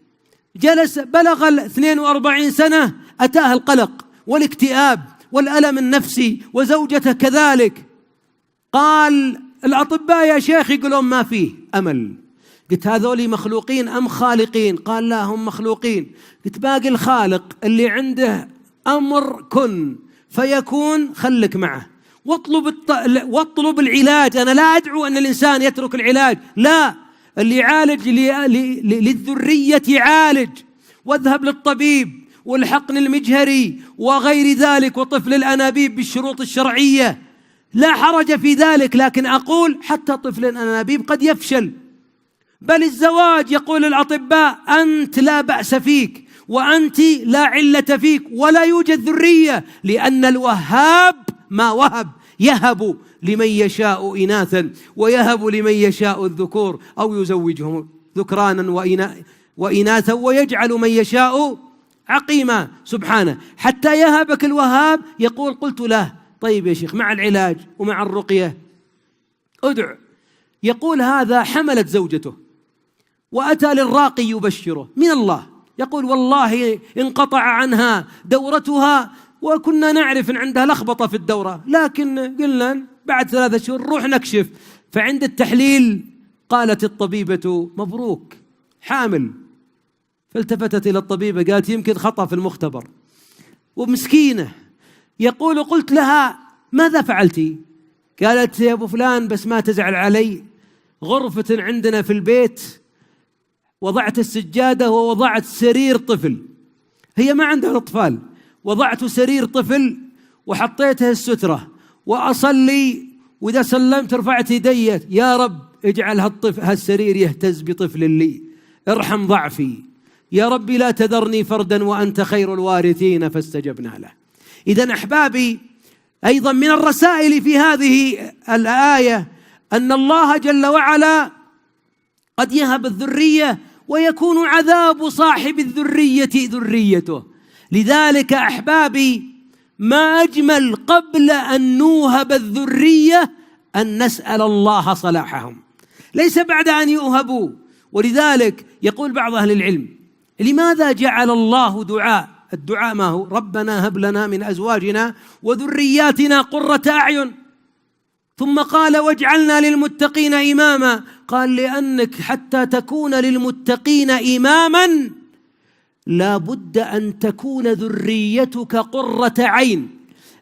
جلس بلغ 42 سنة، أتاه القلق والاكتئاب والألم النفسي، وزوجته كذلك. قال الأطباء يا شيخ يقولون ما فيه أمل. قلت هذولي مخلوقين أم خالقين؟ قال لا هم مخلوقين. قلت باقي الخالق اللي عنده أمر كن فيكون خلك معه، واطلب العلاج. أنا لا أدعو أن الإنسان يترك العلاج، لا، اللي يعالج للذرية يعالج، واذهب للطبيب والحقن المجهري وغير ذلك، وطفل الأنابيب بالشروط الشرعية، لا حرج في ذلك. لكن أقول حتى طفل الأنابيب قد يفشل. بل الزواج يقول الأطباء أنت لا بأس فيك، وأنت لا علة فيك، ولا يوجد ذرية، لأن الوهاب ما وهب، يهب لمن يشاء إناثا ويهب لمن يشاء الذكور، أو يزوجهم ذكرانا وإناثا ويجعل من يشاء عقيما سبحانه. حتى يهبك الوهاب. يقول قلت له طيب يا شيخ مع العلاج ومع الرقية ادع. يقول هذا حملت زوجته وأتى للراقي يبشره من الله، يقول والله انقطع عنها دورتها، وكنا نعرف أن عندها لخبطة في الدورة، لكن قلنا بعد 3 شهور نروح نكشف. فعند التحليل قالت الطبيبة مبروك حامل. فالتفتت إلى الطبيبة قالت يمكن خطأ في المختبر. ومسكينة يقول قلت لها ماذا فعلتي؟ قالت يا أبو فلان بس ما تزعل علي، غرفة عندنا في البيت وضعت السجادة ووضعت سرير طفل، هي ما عندها أطفال، وضعت سرير طفل وحطيتها السترة وأصلي، وإذا سلمت رفعت يدي يا رب اجعل هالسرير يهتز بطفل لي، ارحم ضعفي يا ربي، لا تذرني فردا وأنت خير الوارثين، فاستجبنا له. إذن أحبابي أيضا من الرسائل في هذه الآية أن الله جل وعلا قد يهب الذرية ويكون عذاب صاحب الذرية ذريته. لذلك أحبابي ما أجمل قبل أن نوهب الذرية أن نسأل الله صلاحهم، ليس بعد أن يوهبوا. ولذلك يقول بعض أهل العلم: لماذا جعل الله الدعاء ما هو؟ ربنا هب لنا من أزواجنا وذرياتنا قرة أعين، ثم قال واجعلنا للمتقين إماما. قال لأنك حتى تكون للمتقين إماما لا بد أن تكون ذريتك قرة عين.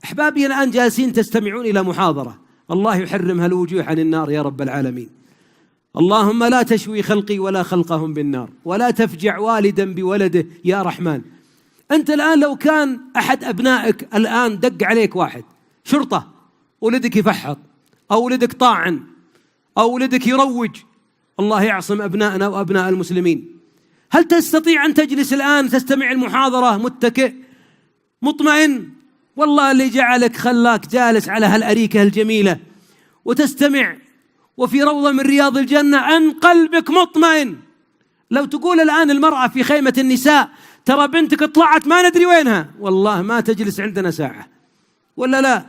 أحبابي، الآن جالسين تستمعون إلى محاضرة، الله يحرم هالوجوه عن النار يا رب العالمين. اللهم لا تشوي خلقي ولا خلقهم بالنار، ولا تفجع والدا بولده يا رحمن. أنت الآن لو كان أحد أبنائك الآن دق عليك واحد شرطة، ولدك يفحط أو ولدك طاعن أو ولدك يروج، الله يعصم أبنائنا وأبناء المسلمين، هل تستطيع أن تجلس الآن تستمع المحاضرة متكئ مطمئن؟ والله اللي جعلك خلاك جالس على هالأريكة الجميلة وتستمع وفي روضة من رياض الجنة أن قلبك مطمئن. لو تقول الآن المرأة في خيمة النساء ترى بنتك طلعت ما ندري وينها، والله ما تجلس عندنا ساعة، ولا لا؟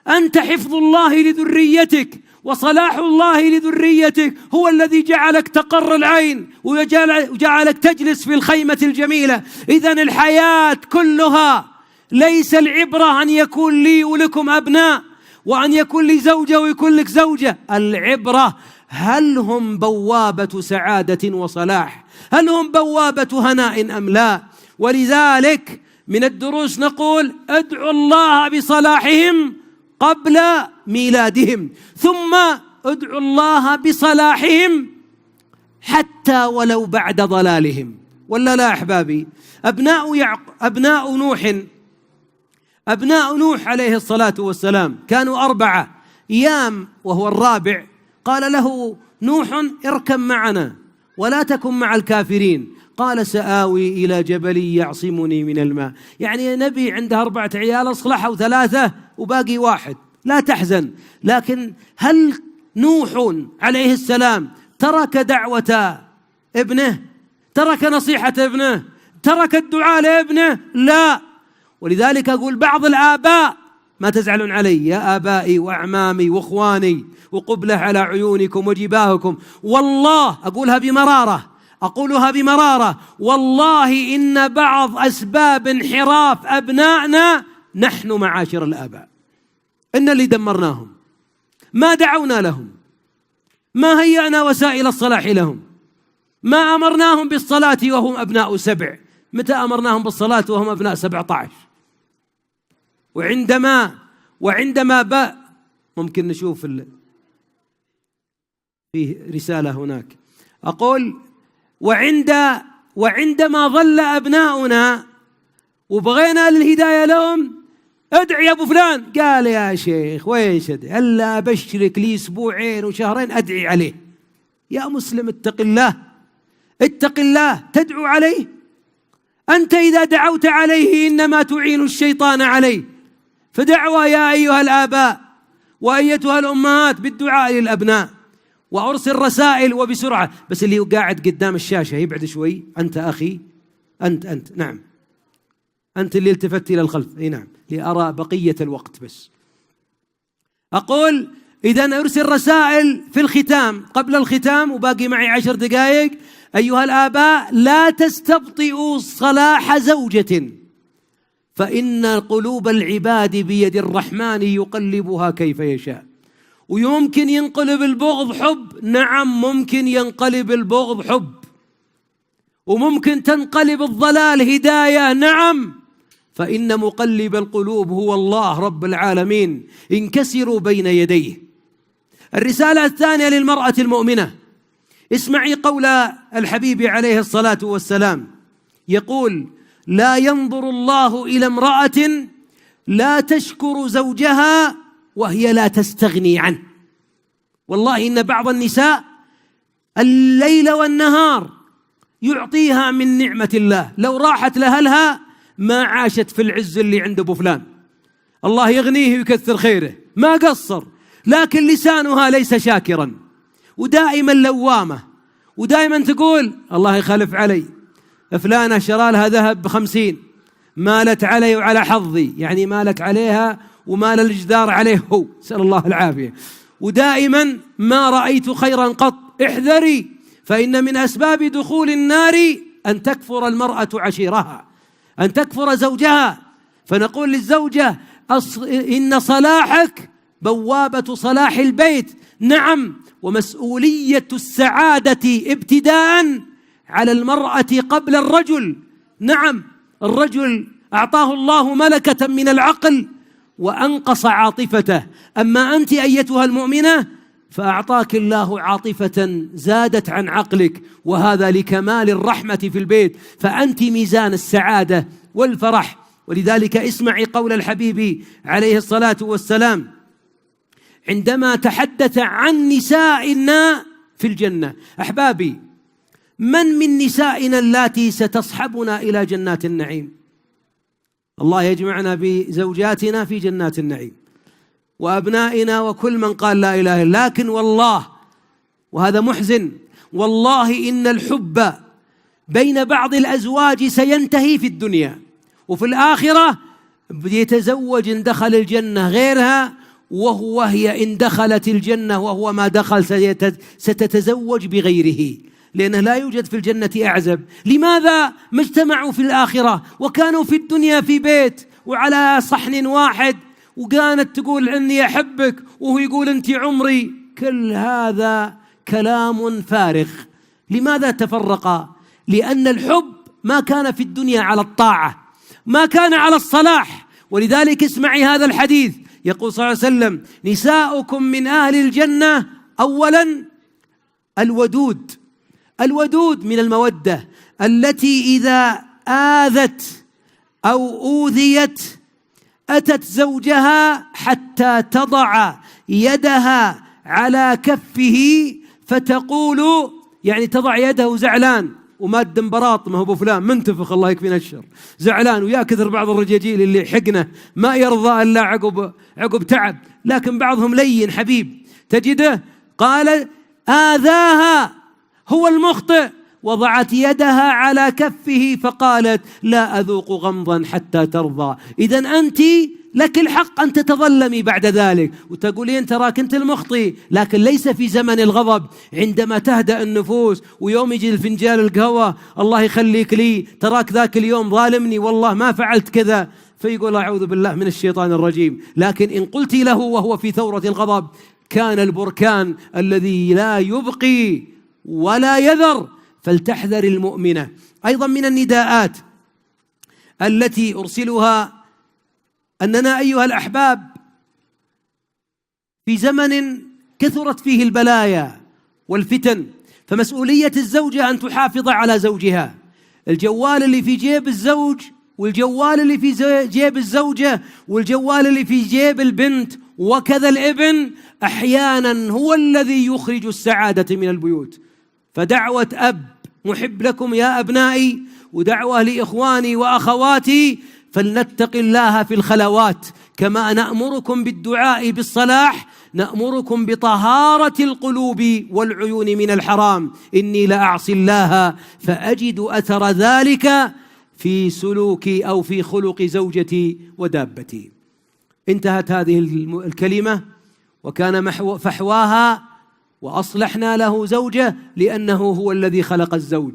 أنت حفظ الله لذريتك وصلاح الله لذريتك هو الذي جعلك تقر العين وجعلك تجلس في الخيمة الجميلة. إذن الحياة كلها ليس العبرة أن يكون لي ولكم أبناء وأن يكون لي زوجة ويكون لك زوجة، العبرة هل هم بوابة سعادة وصلاح؟ هل هم بوابة هناء أم لا؟ ولذلك من الدروس نقول ادعوا الله بصلاحهم قبل ميلادهم، ثم ادعوا الله بصلاحهم حتى ولو بعد ضلالهم، ولا لا أحبابي؟ أبناء نوح عليه الصلاة والسلام كانوا 4 أيام، وهو الرابع قال له نوح اركب معنا ولا تكن مع الكافرين، قال سآوي إلى جبل يعصمني من الماء. يعني يا نبي عنده 4 عيال أصلحوا 3 وباقي 1، لا تحزن. لكن هل نوح عليه السلام ترك دعوة ابنه؟ ترك نصيحة ابنه؟ ترك الدعاء لابنه؟ لا. ولذلك أقول بعض الآباء، ما تزعلون علي يا آبائي وأعمامي وإخواني، وقبله على عيونكم وجباهكم، والله أقولها بمرارة، والله إن بعض أسباب انحراف أبنائنا نحن معاشر الآباء، إن اللي دمرناهم، ما دعونا لهم، ما هيأنا وسائل الصلاح لهم، ما أمرناهم بالصلاة وهم أبناء 7، متى أمرناهم بالصلاة وهم أبناء 17؟ وعندما ممكن نشوف فيه رسالة هناك، أقول وعندما ظل أبناؤنا وبغينا الهداية لهم، ادعي يا أبو فلان، قال يا شيخ وين شدي، ألا أبشرك لي 2 وشهرين أدعي عليه. يا مسلم اتق الله، تدعو عليه. أنت إذا دعوت عليه إنما تعين الشيطان عليه. فدعوة يا أيها الآباء وأيتها الأمهات بالدعاء للأبناء، وأرسل رسائل وبسرعة. بس اللي قاعد قدام الشاشة يبعد شوي. أنت أخي، أنت نعم، أنت اللي التفت إلى الخلف، أي نعم، لأرى بقية الوقت. بس أقول إذن أرسل رسائل في الختام، قبل الختام وباقي معي 10 دقائق. أيها الآباء، لا تستبطئوا صلاح زوجة، فإن قلوب العباد بيد الرحمن يقلبها كيف يشاء. ويمكن ينقلب البغض حب، نعم ممكن ينقلب البغض حب، وممكن تنقلب الضلال هداية، نعم، فإن مقلب القلوب هو الله رب العالمين، انكسروا بين يديه. الرسالة الثانية للمرأة المؤمنة، اسمعي قول الحبيب عليه الصلاة والسلام، يقول لا ينظر الله إلى امرأة لا تشكر زوجها وهي لا تستغني عنه. والله إن بعض النساء الليل والنهار يعطيها من نعمة الله، لو راحت لأهلها ما عاشت في العز اللي عند أبو فلان، الله يغنيه ويكثر خيره، ما قصر، لكن لسانها ليس شاكرا، ودائما لوامة، ودائما تقول الله يخلف علي، فلانة شرى لها ذهب ب50، مالت علي وعلى حظي، يعني مالك عليها ومال الجدار عليه هو، نسأل الله العافية. ودائما ما رأيت خيرا قط، احذري فإن من أسباب دخول النار أن تكفر المرأة عشيرها، أن تكفر زوجها. فنقول للزوجة إن صلاحك بوابة صلاح البيت، نعم، ومسؤولية السعادة ابتداء على المرأة قبل الرجل. نعم، الرجل أعطاه الله ملكة من العقل وأنقص عاطفته، أما أنت أيتها المؤمنة فأعطاك الله عاطفة زادت عن عقلك، وهذا لكمال الرحمة في البيت، فأنت ميزان السعادة والفرح. ولذلك اسمعي قول الحبيب عليه الصلاة والسلام عندما تحدث عن نسائنا في الجنة. أحبابي، من نسائنا اللاتي ستصحبنا إلى جنات النعيم؟ الله يجمعنا بزوجاتنا في جنات النعيم، وأبنائنا وكل من قال لا إله إلا. لكن والله، وهذا محزن، والله إن الحب بين بعض الأزواج سينتهي في الدنيا، وفي الآخرة يتزوج إن دخل الجنة غيرها، وهي إن دخلت الجنة وهو ما دخل ستتزوج بغيره، لأنه لا يوجد في الجنة أعزب. لماذا؟ ما اجتمعوا في الآخرة وكانوا في الدنيا في بيت وعلى صحن واحد، وكانت تقول إني أحبك وهو يقول أنت عمري. كل هذا كلام فارغ. لماذا تفرقا؟ لأن الحب ما كان في الدنيا على الطاعة، ما كان على الصلاح. ولذلك اسمعي هذا الحديث، يقول صلى الله عليه وسلم: نساؤكم من أهل الجنة أولا الودود. الودود من المودة التي إذا آذت أو أوذيت أتت زوجها حتى تضع يدها على كفه فتقول، يعني تضع يده زعلان وماد انبراط، ما هو بفلان منتفخ الله يكفينا الشر، زعلان، ويا كثر بعض الرجاجيل اللي حقنه ما يرضى إلا عقب تعب، لكن بعضهم لين حبيب تجده. قال: آذاها، هو المخطئ، وضعت يدها على كفه فقالت: لا أذوق غمضا حتى ترضى. إذن أنت لك الحق أن تتظلمي بعد ذلك وتقولين تراك أنت المخطئ، لكن ليس في زمن الغضب، عندما تهدأ النفوس ويوم يجي الفنجان القهوة الله يخليك لي، تراك ذاك اليوم ظالمني والله ما فعلت كذا، فيقول أعوذ بالله من الشيطان الرجيم. لكن إن قلت له وهو في ثورة الغضب كان البركان الذي لا يبقي ولا يذر. فلتحذر المؤمنة. أيضا من النداءات التي أرسلها أننا أيها الأحباب في زمن كثرت فيه البلايا والفتن، فمسؤولية الزوجة أن تحافظ على زوجها. الجوال اللي في جيب الزوج والجوال اللي في جيب الزوجة والجوال اللي في جيب البنت وكذا الابن أحيانا هو الذي يخرج السعادة من البيوت. فدعوة أب محب لكم يا أبنائي، ودعوة لإخواني وأخواتي، فلنتق الله في الخلوات، كما نأمركم بالدعاء بالصلاح نأمركم بطهارة القلوب والعيون من الحرام. إني لأعصي الله فأجد أثر ذلك في سلوكي أو في خلق زوجتي ودابتي. انتهت هذه الكلمة وكان فحواها: وأصلحنا له زوجه، لأنه هو الذي خلق الزوج،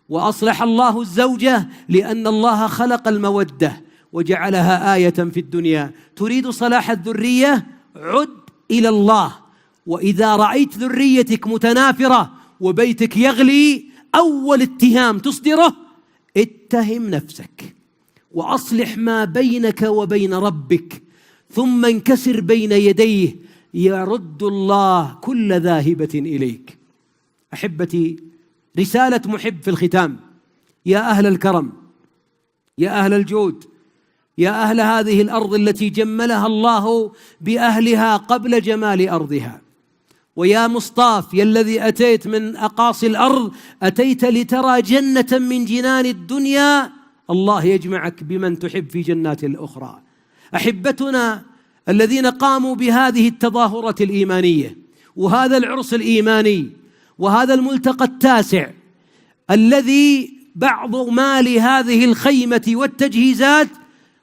وأصلح الله الزوجة لأن الله خلق المودة وجعلها آية في الدنيا. تريد صلاح الذرية؟ عد إلى الله. وإذا رأيت ذريتك متنافرة وبيتك يغلي، أول اتهام تصدره اتهم نفسك وأصلح ما بينك وبين ربك، ثم انكسر بين يديه يرد الله كل ذاهبة إليك. أحبتي، رسالة محب في الختام: يا أهل الكرم، يا أهل الجود، يا أهل هذه الأرض التي جملها الله بأهلها قبل جمال أرضها، ويا مصطاف يا الذي أتيت من أقاصي الأرض، أتيت لترى جنة من جنان الدنيا، الله يجمعك بمن تحب في جنات الأخرى. أحبتنا الذين قاموا بهذه التظاهرة الإيمانية وهذا العرس الإيماني وهذا الملتقى التاسع الذي بعض مال هذه الخيمة والتجهيزات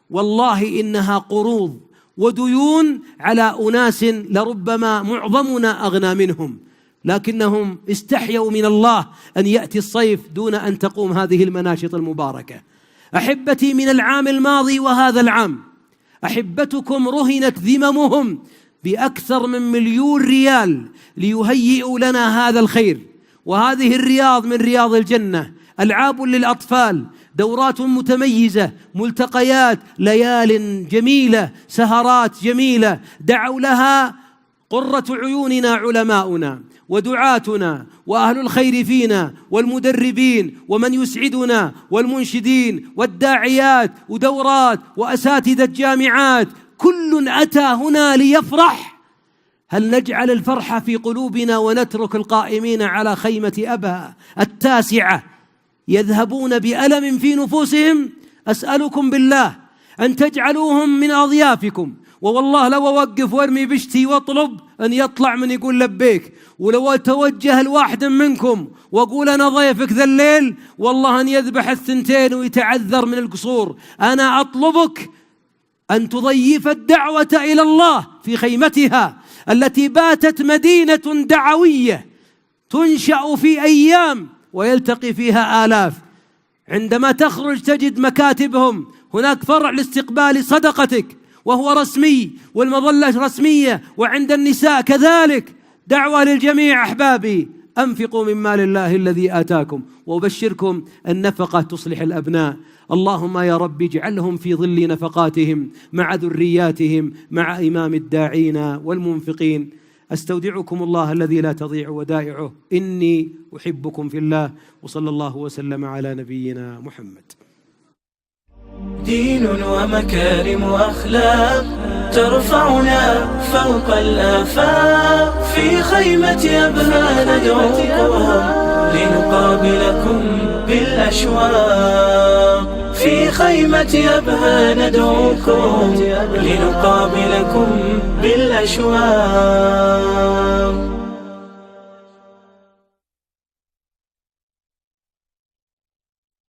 والله إنها قروض وديون على أناس لربما معظمنا أغنى منهم، لكنهم استحيوا من الله أن يأتي الصيف دون أن تقوم هذه المناشط المباركة. أحبتي، من العام الماضي وهذا العام أحبتكم رهنت ذممهم بأكثر من 1,000,000 ريال ليهيئوا لنا هذا الخير. وهذه الرياض من رياض الجنة، ألعاب للأطفال، دورات متميزة، ملتقيات، ليال جميلة، سهرات جميلة، دعوا لها قرة عيوننا علماؤنا ودعاتنا وأهل الخير فينا والمدربين ومن يسعدنا والمنشدين والداعيات ودورات وأساتذة الجامعات، كل أتى هنا ليفرح. هل نجعل الفرح في قلوبنا ونترك القائمين على خيمة أبها 9 يذهبون بألم في نفوسهم؟ أسألكم بالله أن تجعلوهم من أضيافكم. ووالله لو أوقف وارمي بشتي واطلب أن يطلع من يقول لبيك، ولو أتوجه الواحد منكم وأقول أنا ضيفك ذا الليل، والله أن يذبح 2 ويتعذر من القصور. أنا أطلبك أن تضيف الدعوة إلى الله في خيمتها التي باتت مدينة دعوية تنشأ في أيام ويلتقي فيها آلاف. عندما تخرج تجد مكاتبهم هناك فرع لاستقبال صدقتك وهو رسمي، والمظلة رسمية، وعند النساء كذلك. دعوة للجميع أحبابي، أنفقوا من مال الله الذي آتاكم، وأبشركم النفقة تصلح الأبناء. اللهم يا رب اجعلهم في ظل نفقاتهم مع ذرياتهم مع إمام الداعين والمنفقين. أستودعكم الله الذي لا تضيع ودائعه، إني أحبكم في الله، وصلى الله وسلم على نبينا محمد. دين ومكارم وأخلاق ترفعنا فوق الآفاق، في خيمة أبها ندعوكم لنقابلكم بالأشواق، في خيمة أبها ندعوكم لنقابلكم بالأشواق.